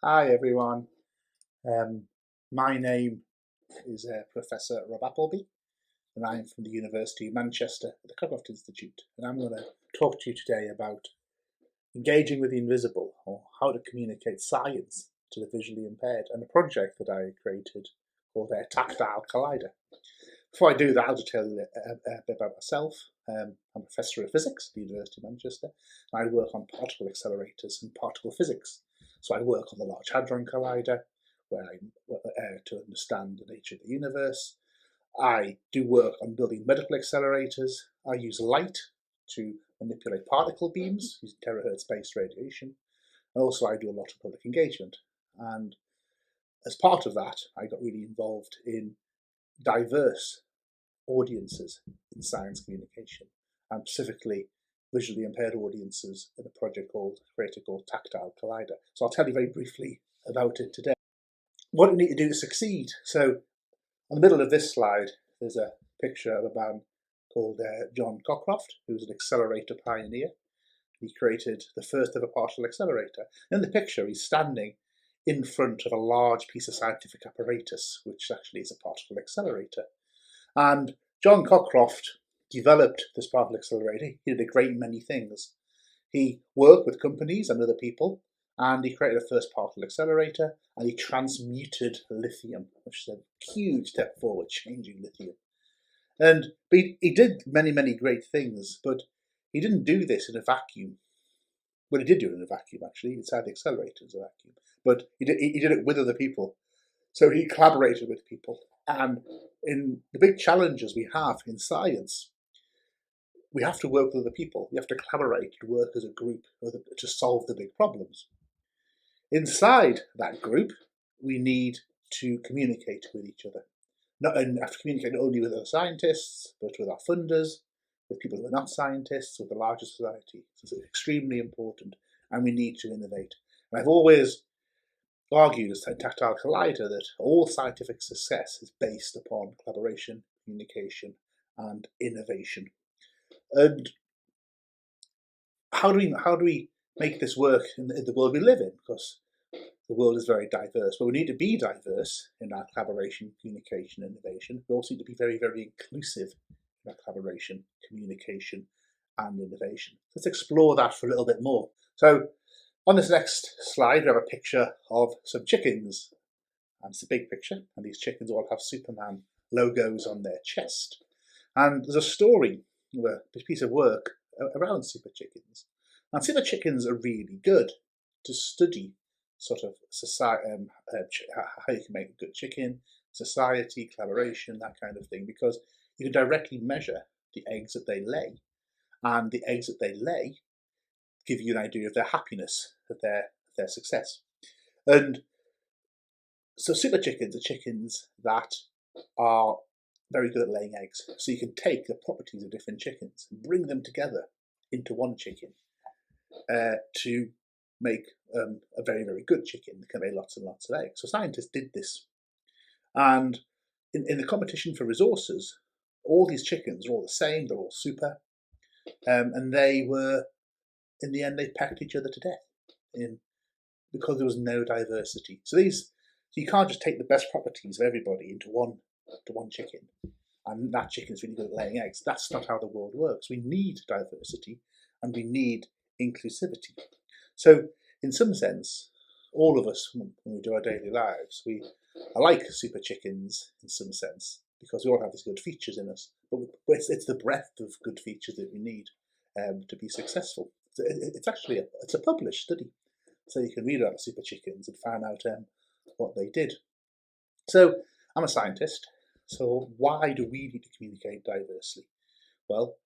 Hi everyone. My name is Professor Rob Appleby, and I'm from the University of Manchester at the Cockcroft Institute. And I'm going to talk to you today about engaging with the invisible, or how to communicate science to the visually impaired, and a project that I created called Tactile Collider. Before I do that, I'll just tell you a bit about myself. I'm a professor of physics at the University of Manchester, and I work on particle accelerators and particle physics. So I work on the Large Hadron Collider, where to understand the nature of the universe. I do work on building medical accelerators. I use light to manipulate particle beams using terahertz-based radiation. And also I do a lot of public engagement. And as part of that, I got really involved in diverse audiences in science communication, and specifically visually impaired audiences in a project called Tactile Collider. So I'll tell you very briefly about it today. What do we need to do to succeed? So in the middle of this slide, there's a picture of a man called John Cockcroft, who's an accelerator pioneer. He created the first ever particle accelerator. In the picture, he's standing in front of a large piece of scientific apparatus, which actually is a particle accelerator. And John Cockcroft developed this particle accelerator. He did a great many things. He worked with companies and other people, and he created a first particle accelerator, and he transmuted lithium, which is a huge step forward, changing lithium. And he did many, many great things, but he didn't do this in a vacuum. Well, he did do it in a vacuum, actually. Inside the accelerator is a vacuum. But he did it with other people. So he collaborated with people. And in the big challenges we have in science, we have to work with other people. We have to collaborate and work as a group to solve the big problems. Inside that group, we need to communicate with each other. And have to communicate not only with other scientists, but with our funders, with people who are not scientists, with the larger society. So it's extremely important, and we need to innovate. And I've always argued as Tactile Collider that all scientific success is based upon collaboration, communication, and innovation. And how do we make this work in the world we live in? Because the world is very diverse, but we need to be diverse in our collaboration, communication, innovation. We also need to be very, very inclusive in our collaboration, communication, and innovation. Let's explore that for a little bit more. So on this next slide, we have a picture of some chickens. And it's a big picture, and these chickens all have Superman logos on their chest. And there's a story, a piece of work around super chickens. And super chickens are really good to study sort of society, how you can make a good chicken, society, collaboration, that kind of thing, because you can directly measure the eggs that they lay, and the eggs that they lay give you an idea of their happiness, of their success. And so super chickens are chickens that are very good at laying eggs. So you can take the properties of different chickens and bring them together into one chicken to make a very, very good chicken that can lay lots and lots of eggs. So scientists did this. And in the competition for resources, all these chickens are all the same, they're all super. And they were, in the end, they pecked each other to death because there was no diversity. So you can't just take the best properties of everybody into one chicken, and that chicken is really good at laying eggs. That's not how the world works. We need diversity, and we need inclusivity. So in some sense, all of us, when we do our daily lives, we are like super chickens in some sense, because we all have these good features in us, but it's the breadth of good features that we need to be successful. So it's actually a published study, so you can read about the super chickens and find out what they did. So I'm a scientist, so why do we need to communicate diversely? Well,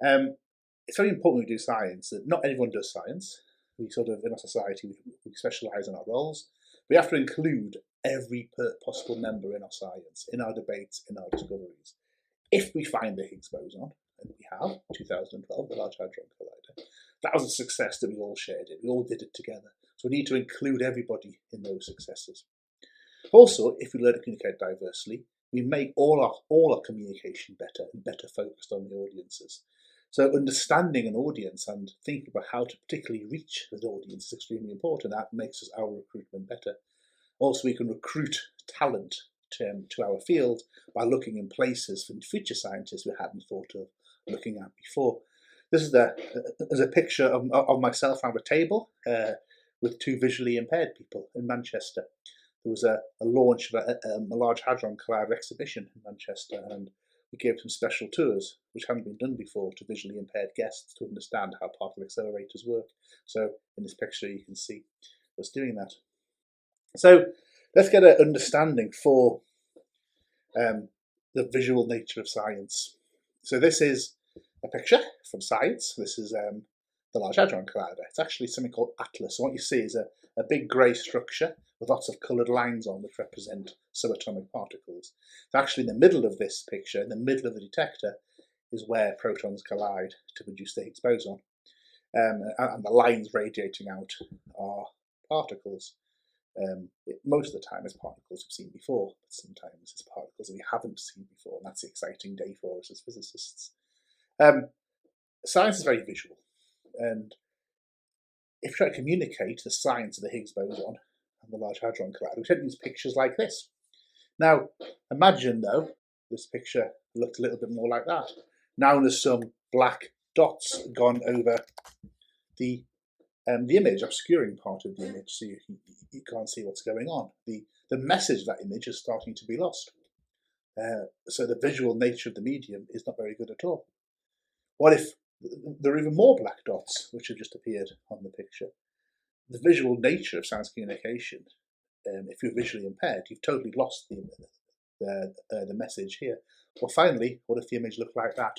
it's very important we do science. That not everyone does science. We sort of, in our society, we specialise in our roles. We have to include every possible member in our science, in our debates, in our discoveries. If we find the Higgs boson, and we have, 2012, the Large Hadron Collider, that was a success that we all shared it. We all did it together. So we need to include everybody in those successes. Also, if we learn to communicate diversely, we make all our communication better and better focused on the audiences. So understanding an audience and thinking about how to particularly reach an audience is extremely important. That makes our recruitment better. Also, we can recruit talent to our field by looking in places for future scientists we hadn't thought of looking at before. This is a picture of myself around a table with two visually impaired people in Manchester. There was a launch of a Large Hadron Collider exhibition in Manchester, and we gave some special tours, which hadn't been done before, to visually impaired guests to understand how particle accelerators work. So in this picture, you can see us doing that. So let's get an understanding for the visual nature of science. So this is a picture from science. This is the Large Hadron Collider. It's actually something called Atlas. So what you see is a big grey structure with lots of coloured lines on which represent subatomic particles. So actually in the middle of this picture, in the middle of the detector, is where protons collide to produce the Higgs boson. And the lines radiating out are particles. Most of the time it's particles we've seen before, but sometimes it's particles that we haven't seen before, and that's the exciting day for us as physicists. Science is very visual, and if we try to communicate the science of the Higgs boson and the Large Hadron Collider, we tend to use pictures like this. Now, imagine though, this picture looked a little bit more like that. Now there's some black dots gone over the image, obscuring part of the image, so you can't see what's going on. The message of that image is starting to be lost. So the visual nature of the medium is not very good at all. What if there are even more black dots which have just appeared on the picture? The visual nature of science communication, if you're visually impaired, you've totally lost the message here. Well, finally, what if the image looked like that?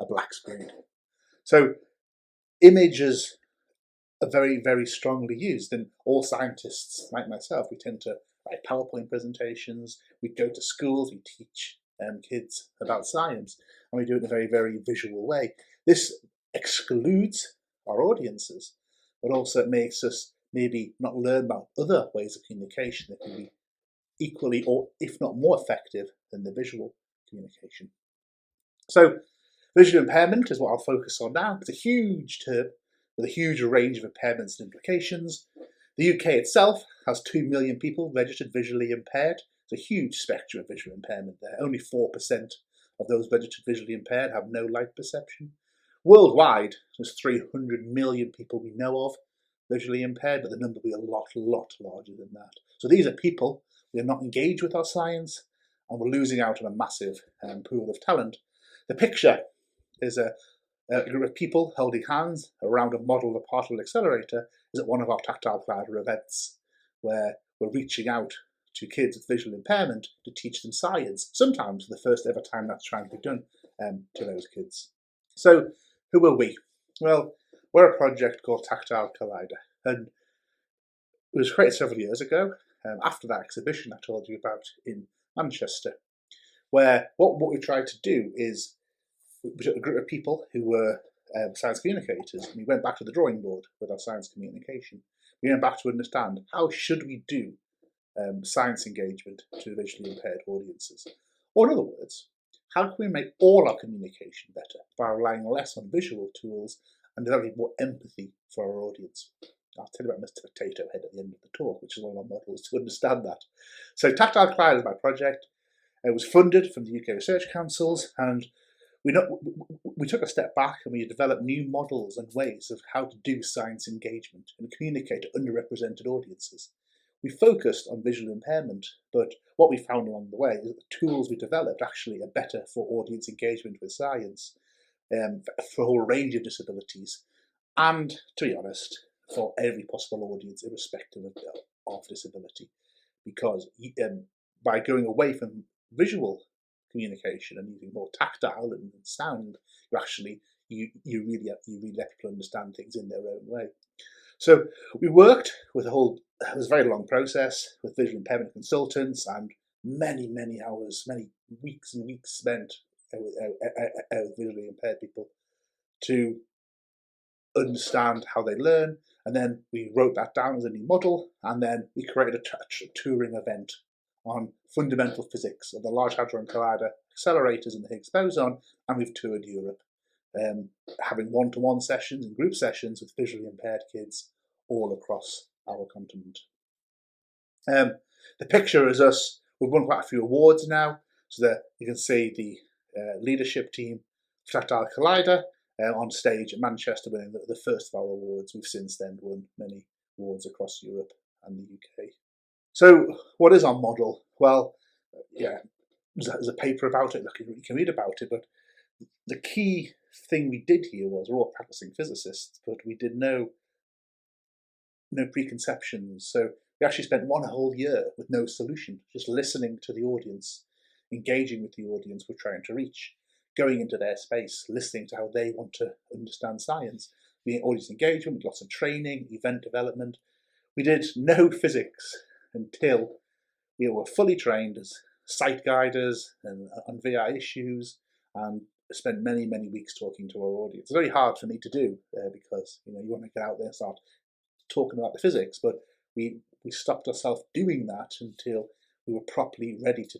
A black screen. So images are very, very strongly used, and all scientists, like myself, we tend to write PowerPoint presentations, we go to schools, we teach kids about science, and we do it in a very, very visual way. This excludes our audiences, but also it makes us maybe not learn about other ways of communication that can be equally, or if not more effective than the visual communication. So visual impairment is what I'll focus on now. It's a huge term with a huge range of impairments and implications. The UK itself has 2 million people registered visually impaired. It's a huge spectrum of visual impairment there. Only 4% of those registered visually impaired have no light perception. Worldwide, there's 300 million people we know of visually impaired, but the number will be a lot larger than that. So these are people who are not engaged with our science, and we're losing out on a massive pool of talent. The picture is a group of people holding hands around a model of a particle accelerator is at one of our Tactile Collider events, where we're reaching out to kids with visual impairment to teach them science, sometimes for the first ever time that's trying to be done to those kids. So who are we? Well, we're a project called Tactile Collider, and it was created several years ago after that exhibition I told you about in Manchester, where what we tried to do is we took a group of people who were science communicators, and we went back to the drawing board with our science communication. We went back to understand how should we do science engagement to visually impaired audiences. Or in other words, how can we make all our communication better by relying less on visual tools and developing more empathy for our audience? I'll tell you about Mr. Potato Head at the end of the talk, which is one of our models to understand that. So Tactile Collider is my project. It was funded from the UK Research Councils, and we took a step back and we developed new models and ways of how to do science engagement and communicate to underrepresented audiences. We focused on visual impairment, but what we found along the way is that the tools we developed actually are better for audience engagement with science, for a whole range of disabilities, and, to be honest, for every possible audience, irrespective of disability. Because by going away from visual communication and using more tactile and sound, you really let people understand things in their own way. So we worked with it was a very long process with visual impairment consultants, and many hours, many weeks and weeks spent with visually impaired people to understand how they learn. And then we wrote that down as a new model, and then we created a touring event on fundamental physics of the Large Hadron Collider accelerators and the Higgs boson, and we've toured Europe. having one-to-one sessions and group sessions with visually impaired kids all across our continent. The picture is us. We've won quite a few awards now, so that you can see the leadership team, Tactile Collider, on stage at Manchester winning the first of our awards. We've since then won many awards across Europe and the UK. So what is our model? Well, yeah, there's a paper about it, you can read about it, but the key thing we did here was we're all practicing physicists, but we did no preconceptions. So we actually spent one whole year with no solution, just listening to the audience, engaging with the audience we're trying to reach, going into their space, listening to how they want to understand science, being audience engagement, lots of training, event development. We did no physics until we were fully trained as site guiders and on VI issues, and spent many weeks talking to our audience. It's very hard for me to do because you want to get out there and start talking about the physics, but we stopped ourselves doing that until we were properly ready to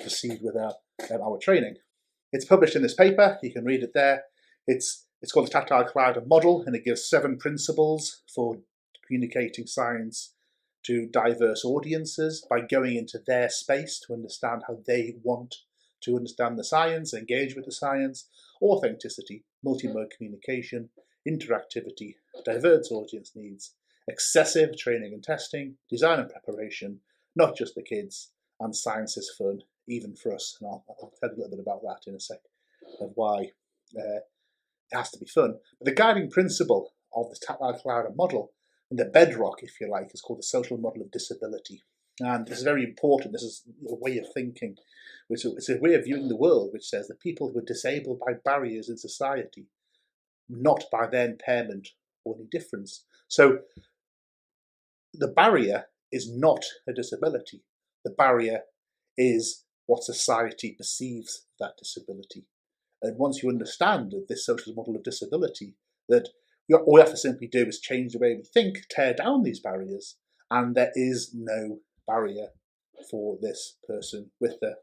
proceed with our training. It's published in this paper. You can read it there. It's called the Tactile Collider model, and it gives 7 principles for communicating science to diverse audiences by going into their space to understand how they want to understand the science, engage with the science: authenticity, multimode communication, interactivity, diverse audience needs, excessive training and testing, design and preparation, not just the kids, and science is fun, even for us. And I'll tell you a little bit about that in a sec, of why it has to be fun. But the guiding principle of the Tactile Collider model, and the bedrock, if you like, is called the social model of disability. And this is very important. This is a way of thinking. It's a way of viewing the world which says that people who are disabled by barriers in society, not by their impairment or any difference. So the barrier is not a disability. The barrier is what society perceives that disability. And once you understand this social model of disability, that all we have to simply do is change the way we think, tear down these barriers, and there is no barrier for this person with a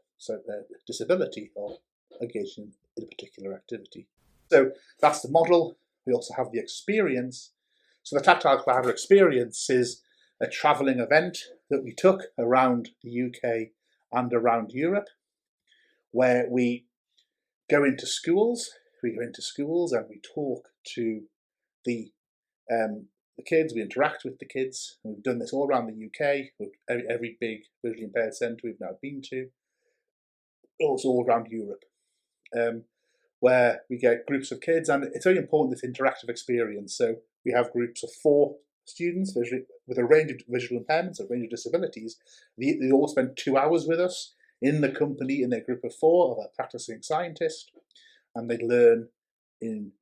disability or engaging in a particular activity. So that's the model. We also have the experience. So the Tactile Collider experience is a travelling event that we took around the UK and around Europe, where we go into schools. We go into schools and we talk to the kids. We interact with the kids. We've done this all around the UK, with every big visually impaired centre we've now been to, also all around Europe, where we get groups of kids, and it's very important, this interactive experience. So we have groups of 4 students with a range of visual impairments, a range of disabilities. They all spend 2 hours with us in the company, in their group of 4 of a practicing scientist, and they learn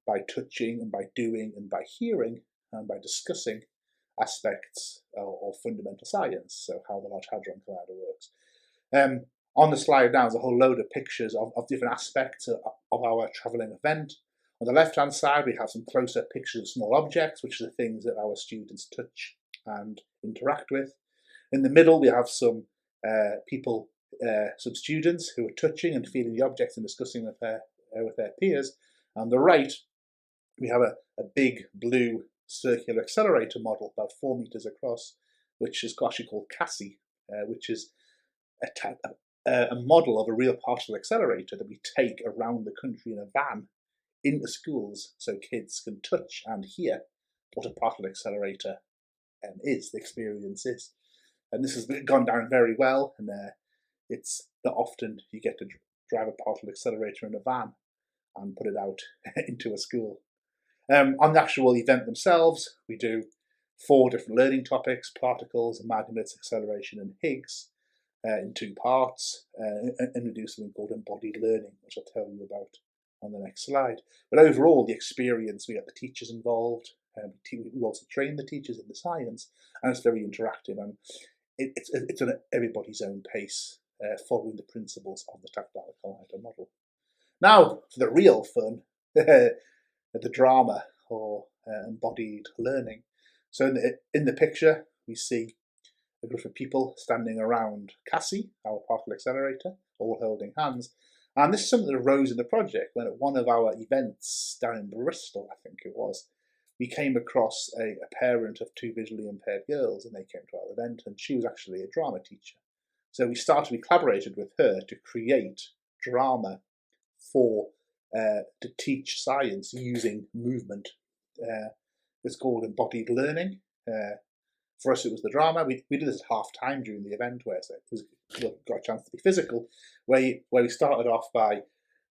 by touching and by doing and by hearing and by discussing aspects of fundamental science, so how the Large Hadron Collider works. On the slide now is a whole load of pictures of different aspects of our travelling event. On the left-hand side, we have some close-up pictures of small objects, which are the things that our students touch and interact with. In the middle, we have some people, some students who are touching and feeling the objects and discussing with their peers. On the right, we have a big blue circular accelerator model, about 4 meters across, which is actually called CASI, which is a model of a real particle accelerator that we take around the country in a van into schools so kids can touch and hear what a particle accelerator is, the experience is. And this has gone down very well, and it's not often you get to drive a particle accelerator in a van and put it out into a school. On the actual event themselves, we do 4 different learning topics: particles, magnets, acceleration, and Higgs, in 2 parts, and we do something called embodied learning, which I'll tell you about on the next slide. But overall, the experience, we get the teachers involved, we also train the teachers in the science, and it's very interactive, and it's at everybody's own pace, following the principles of the Tactile Collider model. Now, for the real fun, the drama, or embodied learning. So in the picture, we see a group of people standing around CASI, our particle accelerator, all holding hands, And this is something that arose in the project when at one of our events down in Bristol, I think it was, we came across a parent of two visually impaired girls, and they came to our event, and she was actually a drama teacher. So we collaborated with her to create drama to teach science using movement. It's called embodied learning. For us, it was the drama. We did this at half time during the event, where got a chance to be physical, where we started off by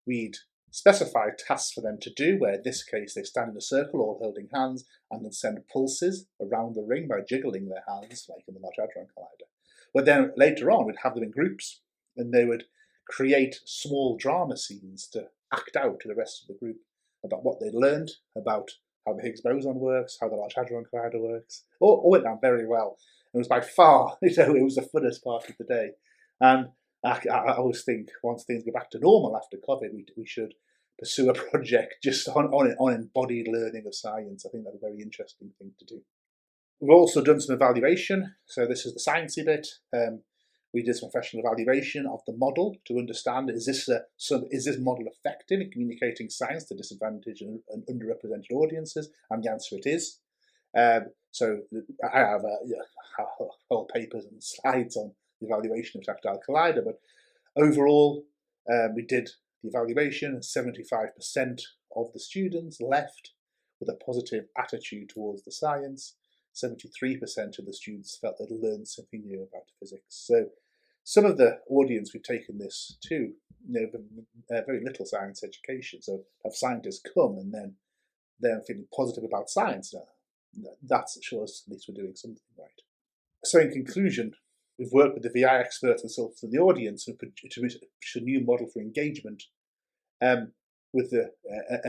we'd specify tasks for them to do, where in this case they stand in a circle all holding hands and then send pulses around the ring by jiggling their hands, like in the Large Hadron Collider. But then later on we'd have them in groups, and they would create small drama scenes to act out to the rest of the group about what they'd learned, about how the Higgs boson works, how the Large Hadron Collider works. All went down very well. It was by far, it was the funnest part of the day. And I always think once things go back to normal after COVID, we should pursue a project just on embodied learning of science. I think that's a very interesting thing to do. We've also done some evaluation. So this is the sciencey bit. We did some professional evaluation of the model to understand, is this model effective in communicating science to disadvantaged and underrepresented audiences? And the answer it is. So I have whole papers and slides on the evaluation of Tactile Collider, but overall we did the evaluation, and 75% of the students left with a positive attitude towards the science. 73% of the students felt they'd learned something new about physics. So some of the audience we've taken this to, very little science education. So have scientists come and then they're feeling positive about science. That shows at least we're doing something right. So in conclusion, we've worked with the VI experts, consultants, and the audience to produce a new model for engagement with the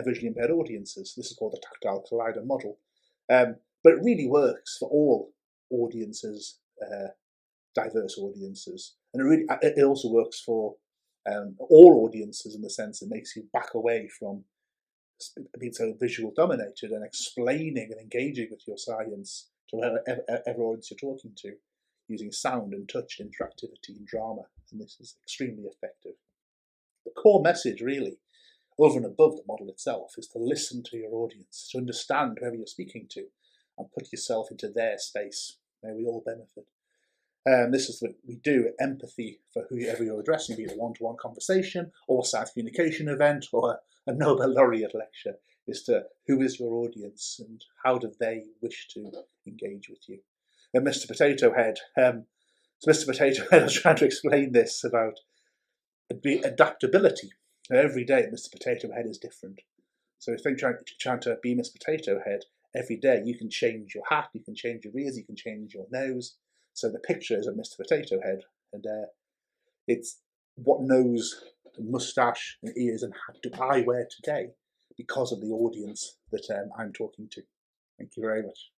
visually impaired audiences. This is called the Tactile Collider model. But it really works for all audiences, diverse audiences. And it also works for all audiences in the sense it makes you back away from being so visual dominated and explaining and engaging with your science to whatever audience you're talking to, using sound and touch, interactivity and drama. And this is extremely effective. The core message really, over and above the model itself, is to listen to your audience, to understand whoever you're speaking to, and put yourself into their space. May we all benefit. This is what we do, empathy for whoever you're addressing, be it a one-to-one conversation or a science communication event or a Nobel laureate lecture, is to who is your audience and how do they wish to engage with you. And Mr. Potato Head, Mr. Potato Head was trying to explain this about adaptability. Every day Mr. Potato Head is different. So if you're trying to be Mr. Potato Head, every day you can change your hat, you can change your ears, you can change your nose. So the picture is of Mr. Potato Head, and it's what nose and moustache and ears and hat do I wear today because of the audience that I'm talking to. Thank you very much.